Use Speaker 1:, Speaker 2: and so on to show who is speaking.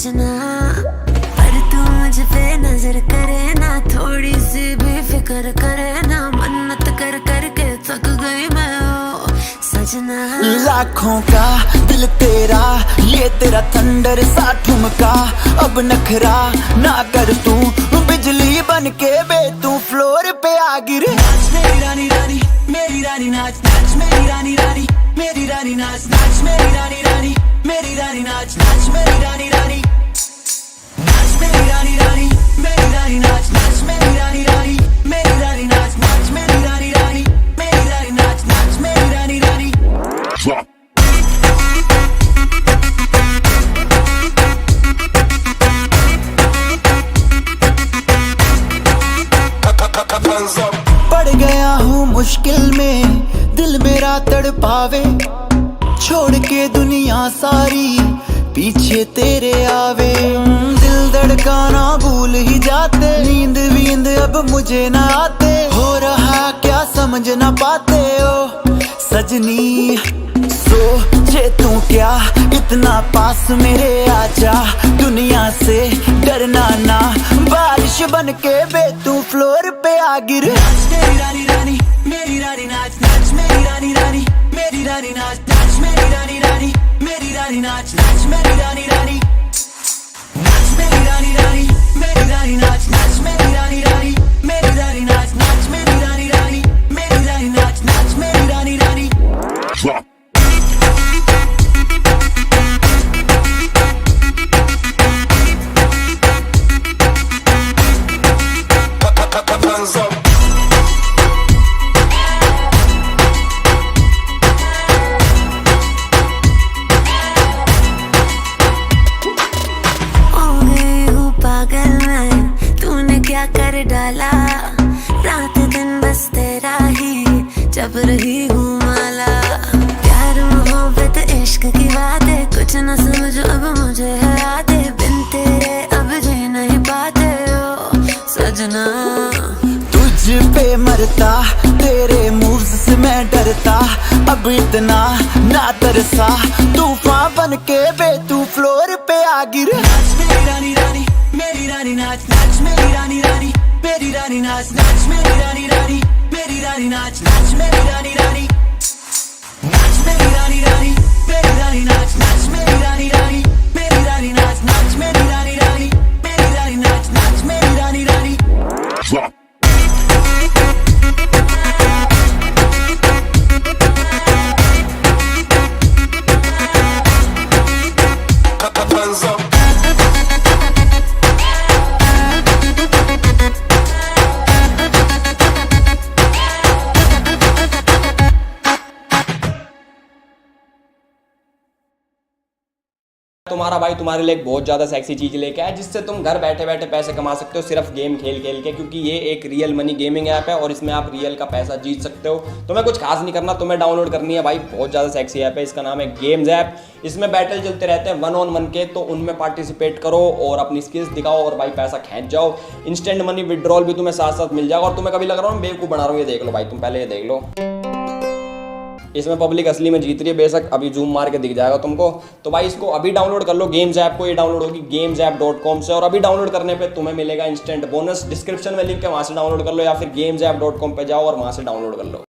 Speaker 1: सजना। पर तू मुझ पे नजर करे ना, थोड़ी सी भी फिक्र करे ना, मन्नत कर करके थक गई मैं ओ सजना।
Speaker 2: लाखों का दिल तेरा, ये तेरा थंडर सा ठुमका, अब नखरा ना कर तू, बिजली बन के बे तू फ्लोर पे आ गिरे।
Speaker 3: नाच मेरी रानी रानी, मेरी रानी नाच नाच मेरी रानी रानी, मेरी रानी नाच नाच मेरी रानी रानी, मेरी रानी नाच नाच मेरी रानी रानी, नाच मेरी रानी रानी, मेरी रानी नाच नाच मेरी रानी रानी, मेरी रानी नाच नाच मेरी रानी रानी, मेरी रानी नाच नाच मेरी रानी रानी।
Speaker 2: पड़ गया हूँ मुश्किल में, दिल मेरा तड़पावे, छोड़ के दुनिया सारी पीछे तेरे आवे। दिल धड़काना भूल ही जाते, नींद वींद अब मुझे ना आते, हो रहा क्या समझ ना पाते ओ सजनी। सोचे तू क्या इतना पास मेरे आजा, दुनिया से डरना ना, बारिश बन के बे तू फ्लोर पे आ गिर।
Speaker 3: नाच मेरी रानी रानी, मेरी रानी नाच नाच मेरी रानी रानी, मेरी रानी नाच नाच मेरी रानी रानी, मेरी रानी नाच नाच मेरी रानी रानी, नाच मेरी रानी रानी, मेरी रानी नाच नाच मेरी रानी रानी, मेरी रानी नाच नाच मेरी रानी रानी, मेरी रानी नाच नाच मेरी रानी रानी।
Speaker 1: क्या कर डाला, रात दिन बस तेरा ही जब रही हूँ माला। प्यार मोहब्बत इश्क की बातें कुछ न समझो अब मुझे है आते, बिन तेरे अब जी नहीं पाते ओ सजना।
Speaker 2: तुझ पे मरता, तेरे मूव्स से मैं डरता, अब इतना ना तरसा, तूफान बन के बे तू फ्लोर पे आ गिर।
Speaker 3: नाच मेरी रानी रानी, मेरी रानी नाच नाच मेरी रानी रानी, मेरी रानी नाच नाच मेरी रानी रानी, मेरी रानी नाच नाच मेरी रानी रानी, नाच मेरी रानी रानी, मेरी रानी नाच नाच मेरी रानी रानी, मेरी रानी नाच नाच मेरी रानी रानी, मेरी रानी नाच नाच मेरी रानी रानी।
Speaker 4: तुम्हारा भाई तुम्हारे लिए एक बहुत ज़्यादा सेक्सी चीज़ लेके आया, जिससे तुम घर बैठे बैठे पैसे कमा सकते हो सिर्फ गेम खेल खेल के, क्योंकि ये एक रियल मनी गेमिंग ऐप है और इसमें आप रियल का पैसा जीत सकते हो। तुम्हें कुछ खास नहीं करना, तुम्हें डाउनलोड करनी है भाई, बहुत ज़्यादा सेक्सी ऐप है, इसका नाम है गेम्स ऐप। इसमें बैटल चलते रहते हैं 1-on-1 के, तो उनमें पार्टिसिपेट करो और अपनी स्किल्स दिखाओ और भाई पैसा खींच जाओ। इंस्टेंट मनी विड्रॉल भी तुम्हें साथ साथ मिल जाएगा। और तुम्हें कभी लग रहा हूँ बेवकूफ़ बना रहा हूँ, ये देख लो भाई, तुम पहले ये देख लो, इसमें पब्लिक असली में जीत रही है, बेशक अभी जूम मार के दिख जाएगा तुमको। तो भाई इसको अभी डाउनलोड कर लो, गेम्स ऐप को। ये डाउनलोड होगी gamesapp.com से, और अभी डाउनलोड करने पे तुम्हें मिलेगा इंस्टेंट बोनस। डिस्क्रिप्शन में लिंक है, वहाँ से डाउनलोड कर लो, या फिर gamesapp.com पे जाओ और वहाँ से डाउनलोड कर लो।